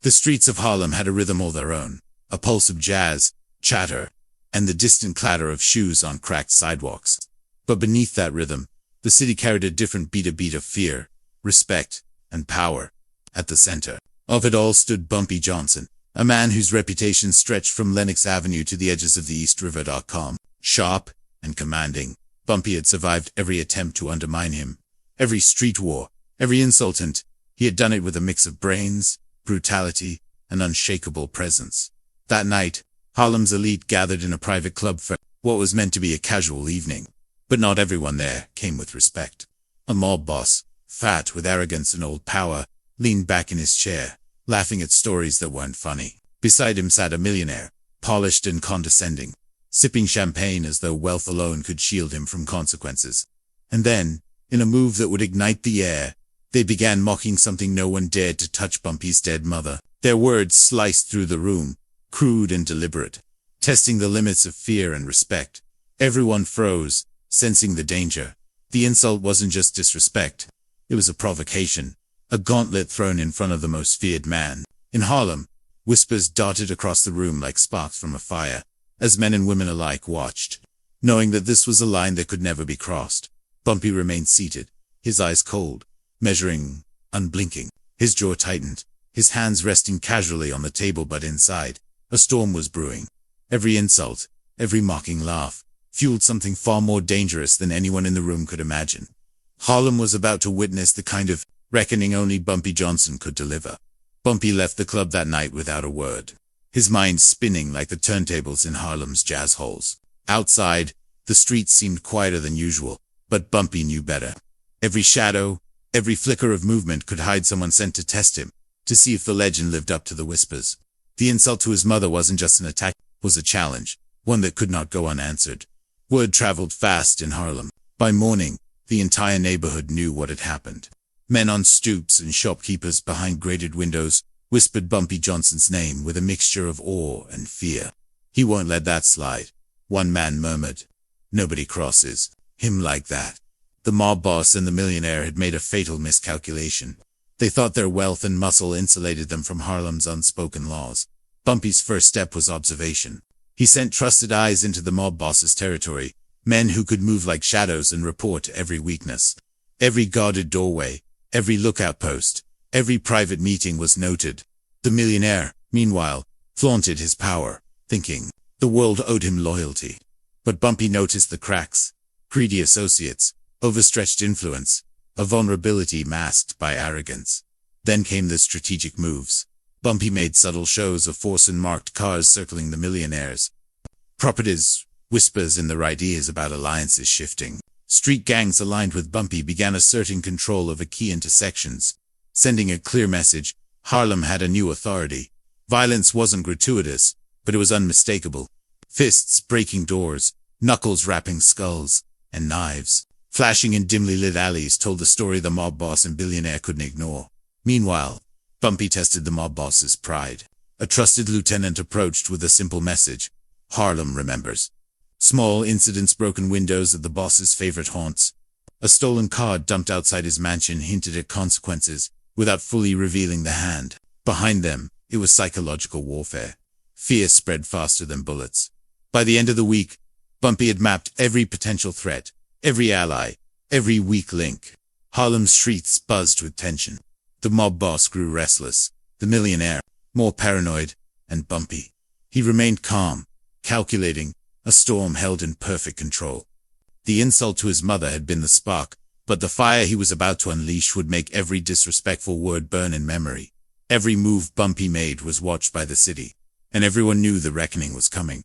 The streets of Harlem had a rhythm all their own, a pulse of jazz, chatter, and the distant clatter of shoes on cracked sidewalks. But beneath that rhythm, the city carried a different beat, a beat of fear, respect, and power. At the center of it all stood Bumpy Johnson, a man whose reputation stretched from Lenox Avenue to the edges of the East River. Sharp and commanding, Bumpy had survived every attempt to undermine him, every street war, every insult, and he had done it with a mix of brains, brutality, and unshakable presence. That night, Harlem's elite gathered in a private club for what was meant to be a casual evening. But not everyone there came with respect. A mob boss, fat with arrogance and old power, leaned back in his chair, laughing at stories that weren't funny. Beside him sat a millionaire, polished and condescending, sipping champagne as though wealth alone could shield him from consequences. And then, in a move that would ignite the air, they began mocking something no one dared to touch: Bumpy's dead mother. Their words sliced through the room, crude and deliberate, testing the limits of fear and respect. Everyone froze, sensing the danger. The insult wasn't just disrespect. It was a provocation, a gauntlet thrown in front of the most feared man. In Harlem, whispers darted across the room like sparks from a fire, as men and women alike watched, knowing that this was a line that could never be crossed. Bumpy remained seated, his eyes cold, measuring, unblinking. His jaw tightened, his hands resting casually on the table, but inside, a storm was brewing. Every insult, every mocking laugh, fueled something far more dangerous than anyone in the room could imagine. Harlem was about to witness the kind of reckoning only Bumpy Johnson could deliver. Bumpy left the club that night without a word, his mind spinning like the turntables in Harlem's jazz halls. Outside, the streets seemed quieter than usual, but Bumpy knew better. Every shadow, every flicker of movement could hide someone sent to test him, to see if the legend lived up to the whispers. The insult to his mother wasn't just an attack, it was a challenge, one that could not go unanswered. Word traveled fast in Harlem. By morning, the entire neighborhood knew what had happened. Men on stoops and shopkeepers behind grated windows whispered Bumpy Johnson's name with a mixture of awe and fear. "He won't let that slide," one man murmured. "Nobody crosses him like that." The mob boss and the millionaire had made a fatal miscalculation. They thought their wealth and muscle insulated them from Harlem's unspoken laws. Bumpy's first step was observation. He sent trusted eyes into the mob boss's territory, men who could move like shadows and report every weakness. Every guarded doorway, every lookout post, every private meeting was noted. The millionaire, meanwhile, flaunted his power, thinking the world owed him loyalty. But Bumpy noticed the cracks: greedy associates, overstretched influence, a vulnerability masked by arrogance. Then came the strategic moves. Bumpy made subtle shows of force and marked cars circling the millionaires. Properties, whispers in their right ears about alliances shifting. Street gangs aligned with Bumpy began asserting control over key intersections, sending a clear message: Harlem had a new authority. Violence wasn't gratuitous, but it was unmistakable. Fists breaking doors, knuckles rapping skulls, and knives flashing in dimly lit alleys told the story the mob boss and billionaire couldn't ignore. Meanwhile, Bumpy tested the mob boss's pride. A trusted lieutenant approached with a simple message: Harlem remembers. Small incidents, broken windows at the boss's favorite haunts, a stolen car dumped outside his mansion hinted at consequences, without fully revealing the hand. Behind them, it was psychological warfare. Fear spread faster than bullets. By the end of the week, Bumpy had mapped every potential threat, every ally, every weak link. Harlem's streets buzzed with tension. The mob boss grew restless, the millionaire more paranoid, and Bumpy. He remained calm, calculating, a storm held in perfect control. The insult to his mother had been the spark, but the fire he was about to unleash would make every disrespectful word burn in memory. Every move Bumpy made was watched by the city, and everyone knew the reckoning was coming.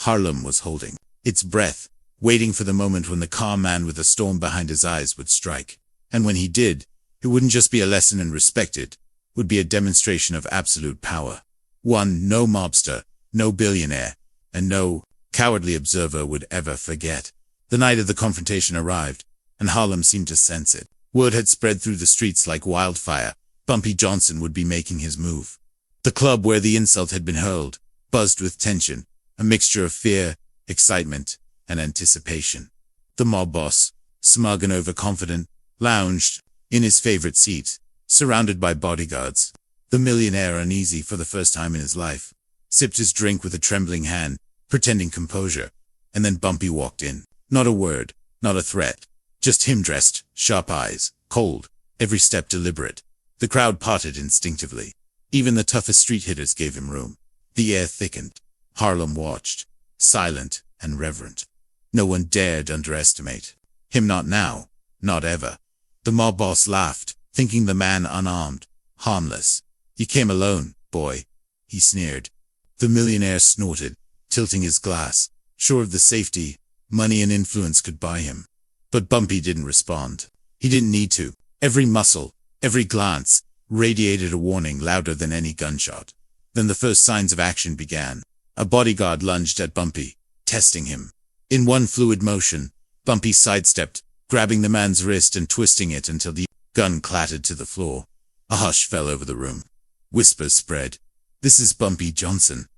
Harlem was holding its breath, waiting for the moment when the calm man with a storm behind his eyes would strike. And when he did, it wouldn't just be a lesson in respect, it would be a demonstration of absolute power. One no mobster, no billionaire, and no cowardly observer would ever forget. The night of the confrontation arrived, and Harlem seemed to sense it. Word had spread through the streets like wildfire. Bumpy Johnson would be making his move. The club where the insult had been hurled buzzed with tension, a mixture of fear, excitement, and anticipation. The mob boss, smug and overconfident, lounged in his favorite seat, surrounded by bodyguards. The millionaire, uneasy for the first time in his life, sipped his drink with a trembling hand, pretending composure, and then Bumpy walked in. Not a word, not a threat, just him dressed, sharp eyes, cold, every step deliberate. The crowd parted instinctively. Even the toughest street hitters gave him room. The air thickened. Harlem watched, silent and reverent. No one dared underestimate him, not now, not ever. The mob boss laughed, thinking the man unarmed, harmless. "You came alone, boy," he sneered. The millionaire snorted, tilting his glass, sure of the safety money and influence could buy him. But Bumpy didn't respond. He didn't need to. Every muscle, every glance, radiated a warning louder than any gunshot. Then the first signs of action began. A bodyguard lunged at Bumpy, testing him. In one fluid motion, Bumpy sidestepped, grabbing the man's wrist and twisting it until the gun clattered to the floor. A hush fell over the room. Whispers spread. "This is Bumpy Johnson."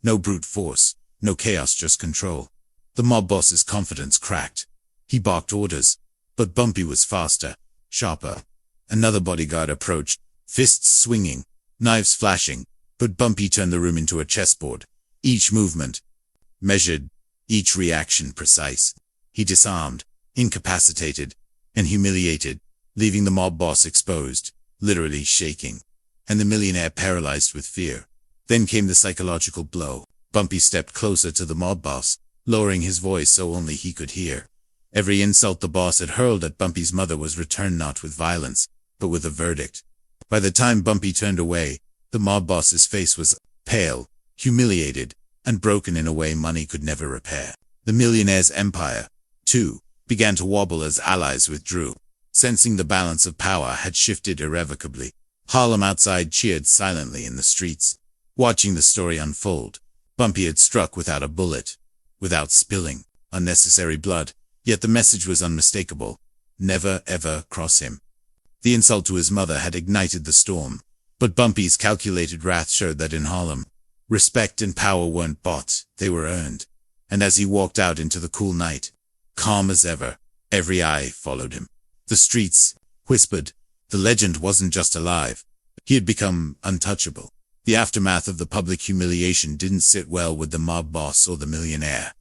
No brute force, no chaos, just control. The mob boss's confidence cracked. He barked orders, but Bumpy was faster, sharper. Another bodyguard approached, fists swinging, knives flashing, but Bumpy turned the room into a chessboard. Each movement measured, each reaction precise. He disarmed, incapacitated, and humiliated, leaving the mob boss exposed, literally shaking, and the millionaire paralyzed with fear. Then came the psychological blow. Bumpy stepped closer to the mob boss, lowering his voice so only he could hear. Every insult the boss had hurled at Bumpy's mother was returned not with violence, but with a verdict. By the time Bumpy turned away, the mob boss's face was pale, humiliated, and broken in a way money could never repair. The millionaire's empire, too, began to wobble as allies withdrew. Sensing the balance of power had shifted irrevocably, Harlem outside cheered silently in the streets. Watching the story unfold, Bumpy had struck without a bullet, without spilling unnecessary blood, yet the message was unmistakable. Never ever cross him. The insult to his mother had ignited the storm, but Bumpy's calculated wrath showed that in Harlem, respect and power weren't bought, they were earned. And as he walked out into the cool night, calm as ever, every eye followed him. The streets whispered. The legend wasn't just alive. He had become untouchable. The aftermath of the public humiliation didn't sit well with the mob boss or the millionaire.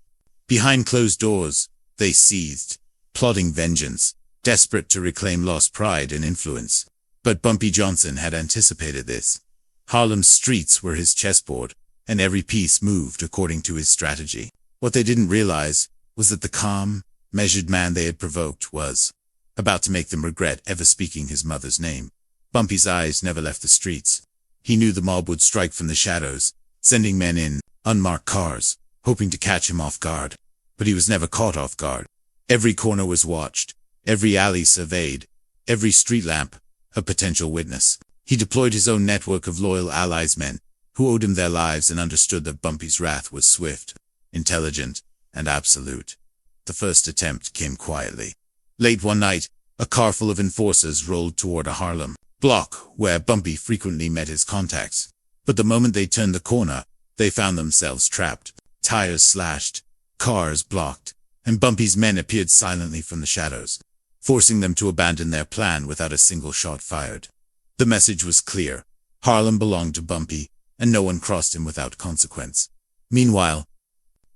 Behind closed doors, they seethed, plotting vengeance, desperate to reclaim lost pride and influence. But Bumpy Johnson had anticipated this. Harlem's streets were his chessboard, and every piece moved according to his strategy. What they didn't realize was that the calm, measured man they had provoked was about to make them regret ever speaking his mother's name. Bumpy's eyes never left the streets. He knew the mob would strike from the shadows, sending men in unmarked cars, hoping to catch him off guard. But he was never caught off guard. Every corner was watched, every alley surveyed, every street lamp a potential witness. He deployed his own network of loyal allies, men who owed him their lives and understood that Bumpy's wrath was swift, intelligent, and absolute. The first attempt came quietly. Late one night, a car full of enforcers rolled toward a Harlem block where Bumpy frequently met his contacts. But the moment they turned the corner, they found themselves trapped. Tires slashed, cars blocked, and Bumpy's men appeared silently from the shadows, forcing them to abandon their plan without a single shot fired. The message was clear. Harlem belonged to Bumpy, and no one crossed him without consequence. Meanwhile,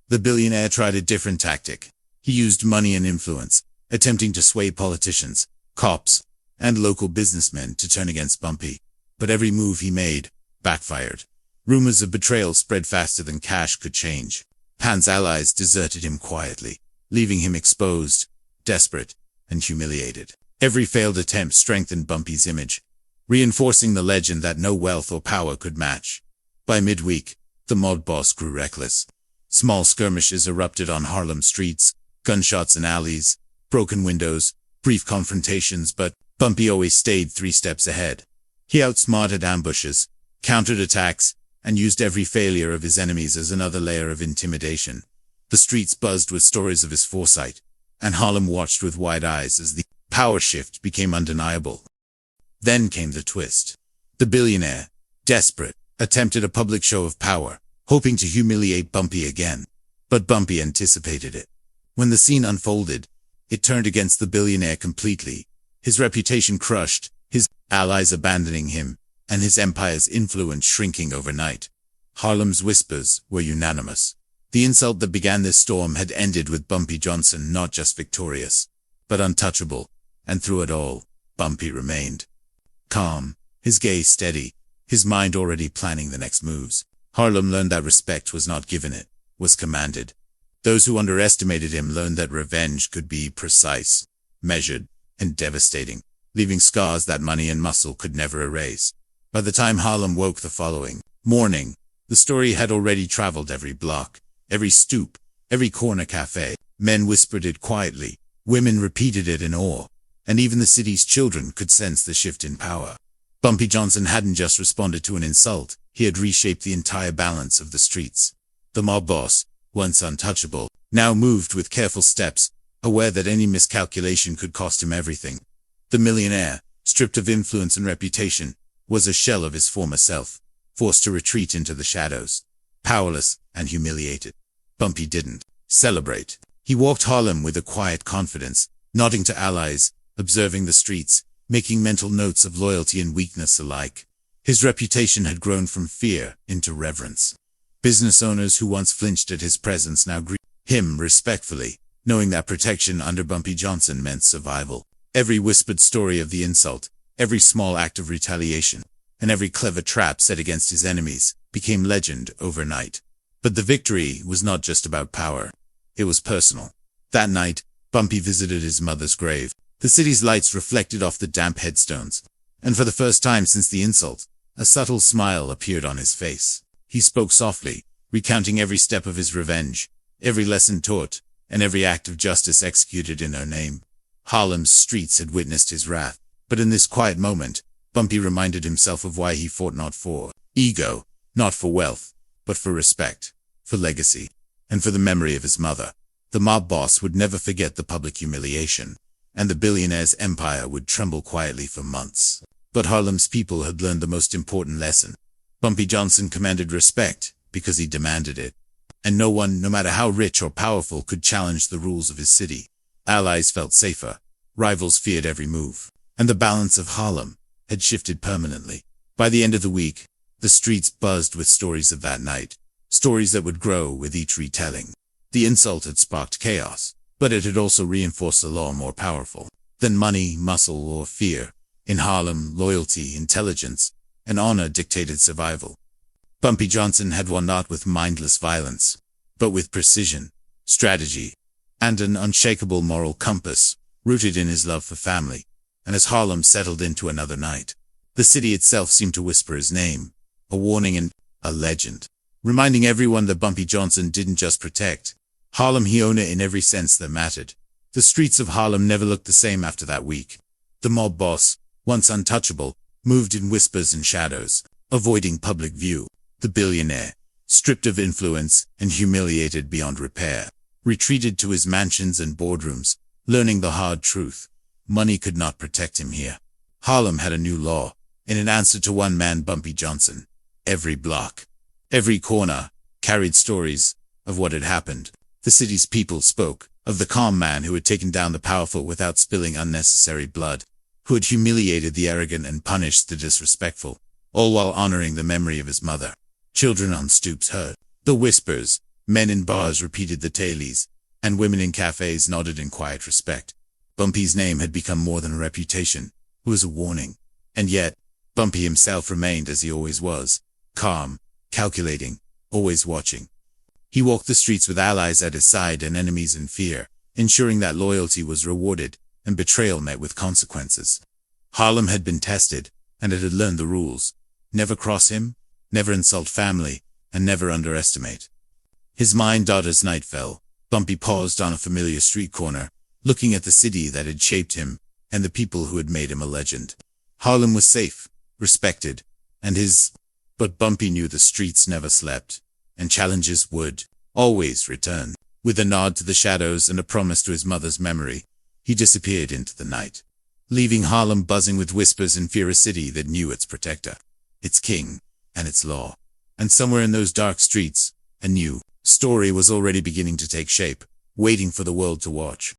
the billionaire tried a different tactic. He used money and influence, attempting to sway politicians, cops, and local businessmen to turn against Bumpy. But every move he made backfired. Rumors of betrayal spread faster than cash could change. Pan's allies deserted him quietly, leaving him exposed, desperate, and humiliated. Every failed attempt strengthened Bumpy's image, reinforcing the legend that no wealth or power could match. By midweek, the mob boss grew reckless. Small skirmishes erupted on Harlem streets, gunshots in alleys, broken windows, brief confrontations, but Bumpy always stayed 3 steps ahead. He outsmarted ambushes, countered attacks, and used every failure of his enemies as another layer of intimidation. The streets buzzed with stories of his foresight, and Harlem watched with wide eyes as the power shift became undeniable. Then came the twist. The billionaire, desperate, attempted a public show of power, hoping to humiliate Bumpy again. But Bumpy anticipated it. When the scene unfolded, it turned against the billionaire completely. His reputation crushed, his allies abandoning him, and his empire's influence shrinking overnight. Harlem's whispers were unanimous. The insult that began this storm had ended with Bumpy Johnson not just victorious, but untouchable, and through it all, Bumpy remained calm, his gaze steady, his mind already planning the next moves. Harlem learned that respect was not given, it was commanded. Those who underestimated him learned that revenge could be precise, measured, and devastating, leaving scars that money and muscle could never erase. By the time Harlem woke the following morning, the story had already traveled every block, every stoop, every corner cafe. Men whispered it quietly, women repeated it in awe, and even the city's children could sense the shift in power. Bumpy Johnson hadn't just responded to an insult, he had reshaped the entire balance of the streets. The mob boss, once untouchable, now moved with careful steps, aware that any miscalculation could cost him everything. The millionaire, stripped of influence and reputation, was a shell of his former self, forced to retreat into the shadows, powerless and humiliated. Bumpy didn't celebrate. He walked Harlem with a quiet confidence, nodding to allies, observing the streets, making mental notes of loyalty and weakness alike. His reputation had grown from fear into reverence. Business owners who once flinched at his presence now greeted him respectfully, knowing that protection under Bumpy Johnson meant survival. Every whispered story of the insult, every small act of retaliation, and every clever trap set against his enemies became legend overnight. But the victory was not just about power. It was personal. That night, Bumpy visited his mother's grave. The city's lights reflected off the damp headstones, and for the first time since the insult, a subtle smile appeared on his face. He spoke softly, recounting every step of his revenge, every lesson taught, and every act of justice executed in her name. Harlem's streets had witnessed his wrath, but in this quiet moment, Bumpy reminded himself of why he fought, not for ego, not for wealth, but for respect, for legacy, and for the memory of his mother. The mob boss would never forget the public humiliation, and the billionaire's empire would tremble quietly for months. But Harlem's people had learned the most important lesson. Bumpy Johnson commanded respect because he demanded it, and no one, no matter how rich or powerful, could challenge the rules of his city. Allies felt safer, rivals feared every move, and the balance of Harlem had shifted permanently. By the end of the week, the streets buzzed with stories of that night, stories that would grow with each retelling. The insult had sparked chaos, but it had also reinforced a law more powerful than money, muscle, or fear. In Harlem, loyalty, intelligence, and honor dictated survival. Bumpy Johnson had won not with mindless violence, but with precision, strategy, and an unshakable moral compass, rooted in his love for family. And as Harlem settled into another night, the city itself seemed to whisper his name, a warning and a legend, reminding everyone that Bumpy Johnson didn't just protect Harlem, he owned it in every sense that mattered. The streets of Harlem never looked the same after that week. The mob boss, once untouchable, moved in whispers and shadows, avoiding public view. The billionaire, stripped of influence and humiliated beyond repair, retreated to his mansions and boardrooms, learning the hard truth. Money could not protect him here. Harlem had a new law, in an answer to one man, Bumpy Johnson. Every block, every corner, carried stories of what had happened. The city's people spoke of the calm man who had taken down the powerful without spilling unnecessary blood, who had humiliated the arrogant and punished the disrespectful, all while honoring the memory of his mother. Children on stoops heard the whispers, men in bars repeated the tales, and women in cafes nodded in quiet respect. Bumpy's name had become more than a reputation, it was a warning. And yet, Bumpy himself remained as he always was, calm, calculating, always watching. He walked the streets with allies at his side and enemies in fear, ensuring that loyalty was rewarded and betrayal met with consequences. Harlem had been tested, and it had learned the rules. Never cross him, never insult family, and never underestimate. His mind darted as night fell. Bumpy paused on a familiar street corner, looking at the city that had shaped him, and the people who had made him a legend. Harlem was safe, respected, and his... But Bumpy knew the streets never slept, and challenges would always return. With a nod to the shadows and a promise to his mother's memory, he disappeared into the night, leaving Harlem buzzing with whispers and fear, a city that knew its protector, its king, and its law. And somewhere in those dark streets, a new story was already beginning to take shape, waiting for the world to watch.